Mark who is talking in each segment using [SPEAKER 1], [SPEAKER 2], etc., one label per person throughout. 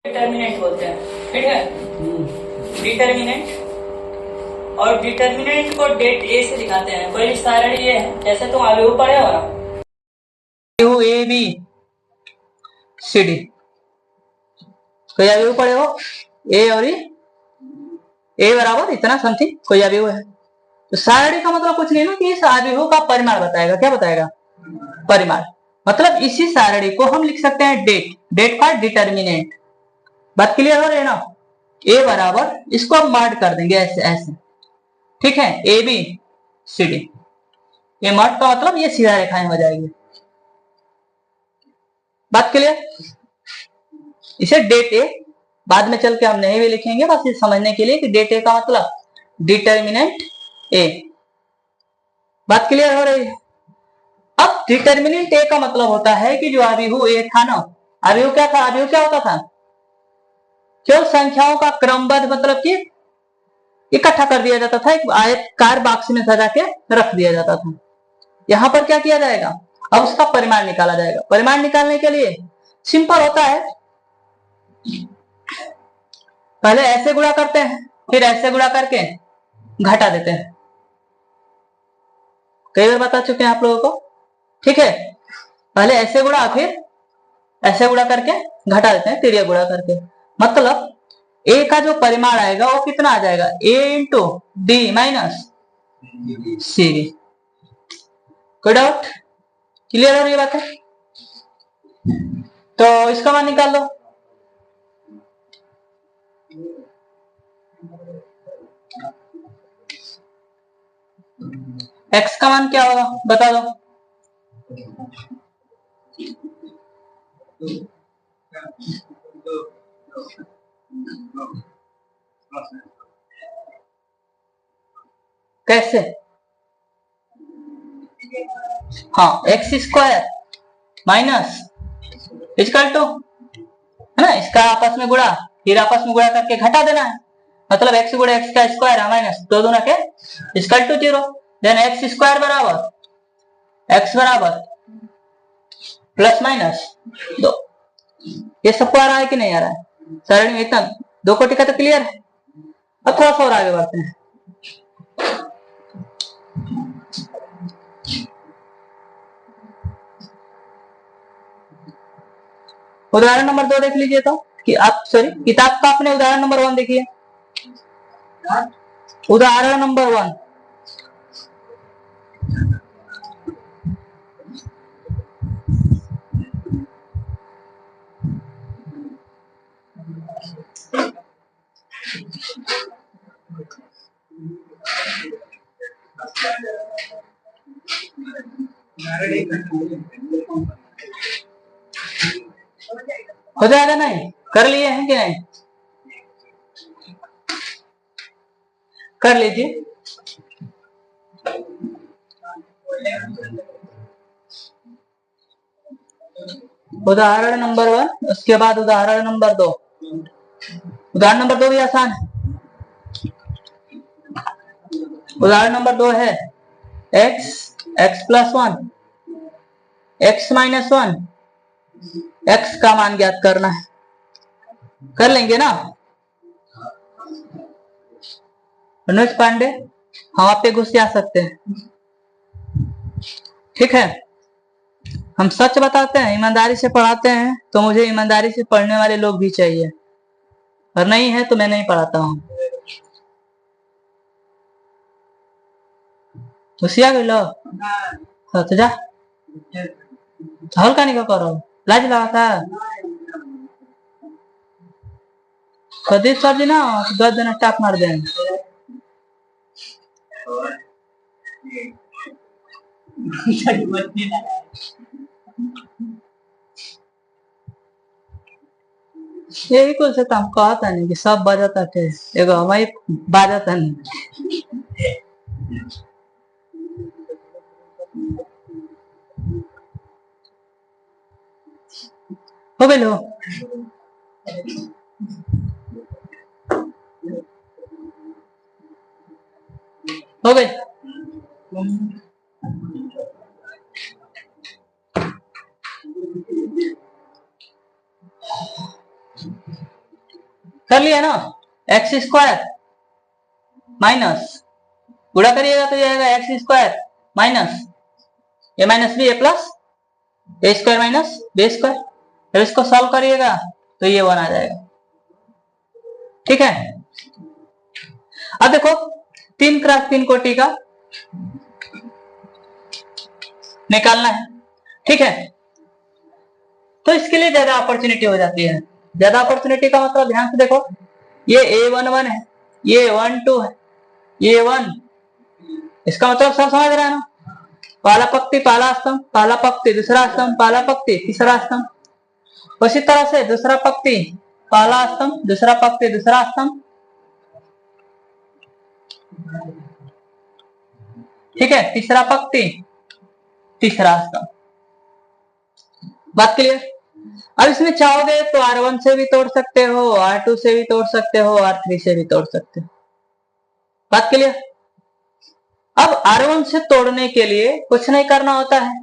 [SPEAKER 1] Determinant बोलते हैं, ठीक है। डिटर्मिनेंट और डिटर्मिनेंट को डेट ए से दिखाते हैं। कोई सारण ये है, जैसे तुम अवयव पढ़े हो ना, ए बी सी डी, कोई अवयव पढ़े हो ए और ए बराबर इतना समथिंग कोई अवयव है, तो सारणी का मतलब कुछ नहीं ना कि इस अवयव का परिमाण बताएगा। क्या बताएगा? परिमाण। मतलब इसी सारणी को हम लिख सकते हैं डेट, डेट का डिटर्मिनेंट। बात क्लियर हो रही है ना? ए बराबर, इसको हम मर्ज कर देंगे ऐसे ऐसे, ठीक है, ए बी सी डी। ये मर्ज का मतलब ये सीधा रेखाएं हो जाएगी। बात क्लियर? इसे डेट ए, बाद में चल के हम नहीं भी लिखेंगे, बस ये समझने के लिए कि डेट ए का मतलब डिटर्मिनेंट ए। बात क्लियर हो रही है? अब डिटर्मिनेंट ए का मतलब होता है कि जो अवयव ए था ना, अवयव क्या था? अवयव क्या होता था? केवल संख्याओं का क्रमबद्ध मतलब कि इकट्ठा कर दिया जाता था, एक आयताकार बॉक्स में सजा के रख दिया जाता था। यहां पर क्या किया जाएगा? अब उसका परिमाण निकाला जाएगा। परिमाण निकालने के लिए सिंपल होता है, पहले ऐसे गुणा करते हैं, फिर ऐसे गुणा करके घटा देते हैं। कई बार बता चुके हैं आप लोगों को, ठीक है। पहले ऐसे गुणा, फिर ऐसे गुणा करके घटा देते हैं, तिर्यक गुणा करके। मतलब ए का जो परिमाण आएगा वो कितना आ जाएगा? A into D minus C D. कोई डाउट? क्लियर हो रही बात है? तो इसका मान निकाल लो। एक्स का मान क्या होगा बता दो। कैसे? हाँ, x square minus equal to, है ना, इसका आपस में गुणा, फिर आपस में गुणा करके घटा देना है। मतलब एक्स गुणा एक्स का स्क्वायर है माइनस दो दूना के equal to 0। Then x square बराबर एक्स बराबर प्लस माइनस 2। ये सबको आ रहा है कि नहीं आ रहा है? सरणी में इतना दो कोटि का तो क्लियर है। अब थोड़ा सा और आगे बढ़ते हैं। उदाहरण नंबर 2 देख लीजिए तो, कि आप सॉरी किताब का अपने उदाहरण नंबर 1 देखिए। उदाहरण नंबर 1, हो जाएगा? नहीं कर लिए हैं कि नहीं? कर लीजिए। उदाहरण नंबर 1, उसके बाद उदाहरण नंबर 2। उदाहरण नंबर 2 भी आसान है। उदाहरण नंबर 2 है x x plus 1 x minus 1 x का मान ज्ञात करना है। कर लेंगे ना अनुज पांडे? हम आप पे घुस जा सकते हैं, ठीक है। हम सच बताते हैं, ईमानदारी से पढ़ाते हैं, तो मुझे ईमानदारी से पढ़ने वाले लोग भी चाहिए, और नहीं है तो मैं नहीं पढ़ाता हूँ। खुशिया लो तो जा हल्का नहीं करो, लाज लगाता कदीप सर जी ना 10 दिन टाप मार दें। यही कुल से काम कहता नहीं कि सब बजाता थे, एगो हमारी बाजता नहीं। हो गए लो हो गए। कर लिया ना, एक्स स्क्वायर माइनस, गुणा करिएगा तो ये आएगा एक्स स्क्वायर माइनस ए माइनस बी ए प्लस ए स्क्वायर माइनस बी स्क्वायर। जब इसको सॉल्व करिएगा तो ये 1 आ जाएगा। ठीक है, अब देखो 3 क्रॉस 3 कोटि का निकालना है। ठीक है, तो इसके लिए ज्यादा अपॉर्चुनिटी हो जाती है। ज्यादा अपॉर्चुनिटी का मतलब ध्यान से देखो, ये A11 है, ये 1 2 है, ये 1, इसका मतलब सब समझ रहे हैं ना, पहला पंक्ति पहला स्तंभ, पहला पंक्ति दूसरा स्तंभ, पहला पंक्ति तीसरा स्तंभ। उसी तरह से दूसरा पंक्ति पहला स्तंभ, दूसरा पंक्ति दूसरा स्तंभ। ठीक है, तीसरा पंक्ति तीसरा स्तंभ। बात क्लियर? अब इसमें चाहोगे तो R1 से भी तोड़ सकते हो, R2 से भी तोड़ सकते हो, R3 से भी तोड़ सकते हो। बात क्लियर? अब R1 से तोड़ने के लिए कुछ नहीं करना होता है।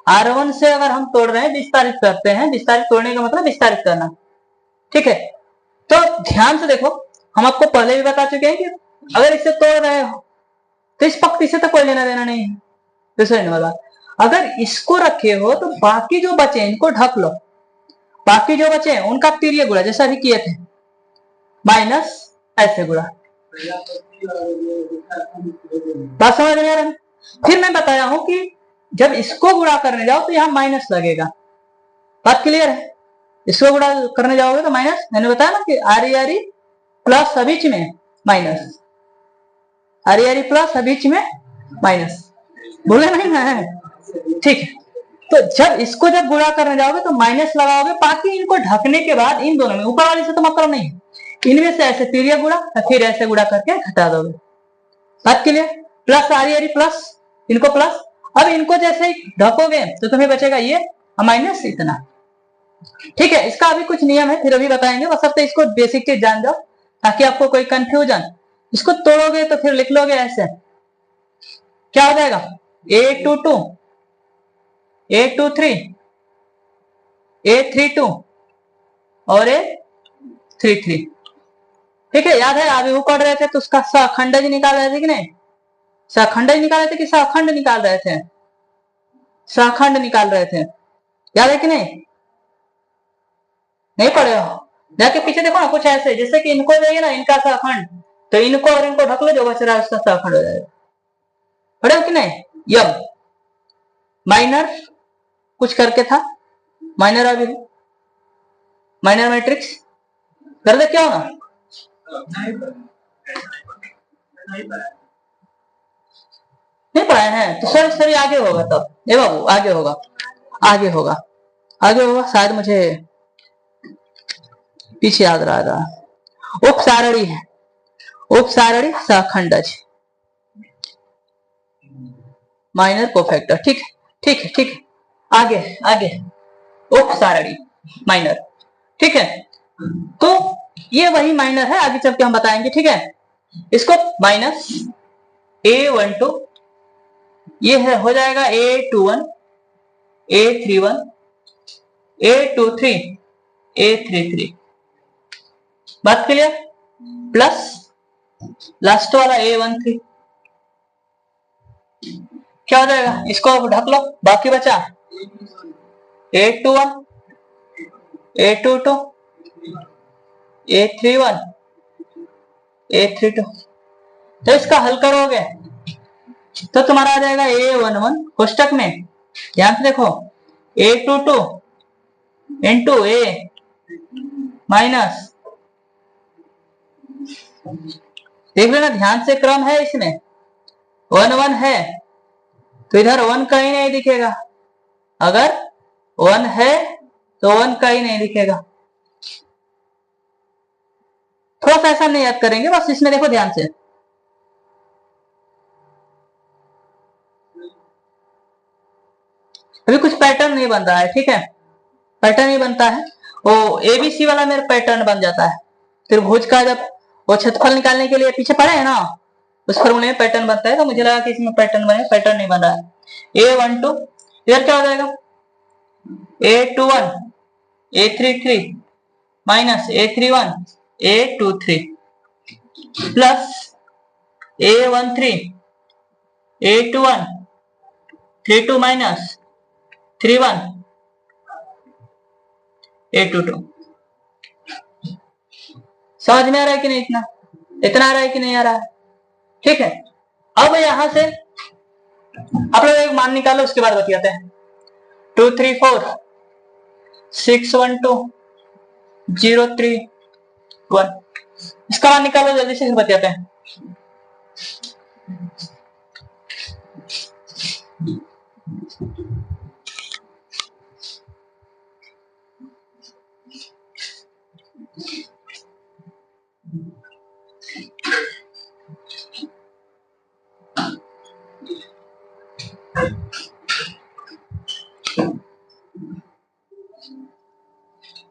[SPEAKER 1] R1 से अगर हम तोड़ रहे हैं, विस्तारित करते हैं, विस्तारित तोड़ने का मतलब विस्तारित करना। ठीक है, तो ध्यान से देखो, हम आपको पहले भी बता चुके हैं कि अगर इसे तोड़ रहे हो तो इस पंक्ति से तो कोई लेना देना नहीं है। दूसरे नंबर बात, अगर इसको रखे हो तो बाकी जो बचे इनको ढक लो, बाकी जो बचे उनका तिर्य गुणा जैसा भी किए थे, माइनस ऐसे गुणा। बात समझ में आ रहा है? फिर मैं बताया हूं कि जब इसको गुणा करने जाओ तो यहां माइनस लगेगा। बात क्लियर है? इसको गुणा करने जाओगे तो माइनस, मैंने बताया ना कि आरी प्लस बीच में माइनस, आरी प्लस बीच में माइनस, बोले नहीं ना है? ठीक है, तो जब इसको जब गुणा करने जाओगे तो माइनस लगाओगे, बाकी इनको ढकने के बाद इन दोनों में, ऊपर वाले से तो मतलब नहीं, इनमें से ऐसे तिर्यक गुणा फिर ऐसे गुणा करके घटा दोगे। बात क्लियर? प्लस आरी प्लस, इनको प्लस, अब इनको जैसे ही ढकोगे तो तुम्हें बचेगा ये माइनस इतना। ठीक है, इसका अभी कुछ नियम है, फिर अभी बताएंगे, बस अब तो इसको बेसिक चीज जान जाओ ताकि आपको कोई कंफ्यूजन। इसको तोड़ोगे तो फिर लिख लोगे ऐसे, क्या हो जाएगा A22 A23 A32 और A33। ठीक है, याद है अभी वो पढ़ रहे थे तो उसका सखंडज निकाल रहे थे कि नहीं? सखंडज निकाल रहे थे कि सहखंड निकाल रहे थे? सहखंड निकाल रहे थे, याद है कि नहीं? नहीं पढ़े हो? जाके पीछे देखो ना, कुछ ऐसे जैसे कि इनको देंगे ना इनका सहखंड, तो इनको और इनको ढक लो, जो बच रहा है उसका सहखंड हो जाएगा। पढ़े हो कि नहीं? यम माइनर कुछ करके था, माइनर अभी माइनर मैट्रिक्स कर दे, क्या हो ना? नहीं पढ़ाए हैं तो सर सर आगे होगा तब, ये बाबू आगे होगा, आगे होगा, आगे होगा, शायद मुझे पीछे याद रहा। उपसारणी है, उपसारणी सहखंडज माइनर कोफैक्टर। ठीक है, ठीक है, ठीक है, आगे आगे उपसारणी माइनर। ठीक है, तो ये वही माइनर है, आगे चल के हम बताएंगे। ठीक है, इसको माइनस A12 ये है हो जाएगा A21 A31 A23 A33। बात क्लियर? प्लस लास्ट वाला A13 क्या हो जाएगा, इसको ढक लो, बाकी बचा A21 A22 A31 A32। तो इसका हल करोगे तो तुम्हारा आ जाएगा A11 कोष्टक में, ध्यान से देखो, A22 इंटू A माइनस, देख लेना ध्यान से, क्रम है इसमें 1 1 है तो इधर 1 कहीं नहीं दिखेगा, अगर 1 है तो 1 कहीं नहीं दिखेगा। थोड़ा सा ऐसा नहीं याद करेंगे, बस इसमें देखो ध्यान से, अभी कुछ पैटर्न नहीं बन रहा है। ठीक है, पैटर्न नहीं बनता है, वो ABC वाला मेरा पैटर्न बन जाता है, फिर भुज का जब वो क्षेत्रफल निकालने के लिए पीछे पड़े है ना, उस फॉर्मूले में पैटर्न बनता है, तो मुझे लगा कि इसमें पैटर्न बने, पैटर्न नहीं बन रहा है। A12 इधर क्या हो जाएगा A21 A33 minus A31 A23 plus A13 A21 32 minus 31 A22। समझ में आ रहा है कि नहीं? इतना आ रहा है कि नहीं आ रहा है? ठीक है, अब यहां से आप लोग एक मान निकालो, उसके बाद बतियाते हैं। 2 3 4 6 1 2 0 3 1, इसका मान निकालो जल्दी से, फिर बतियाते हैं।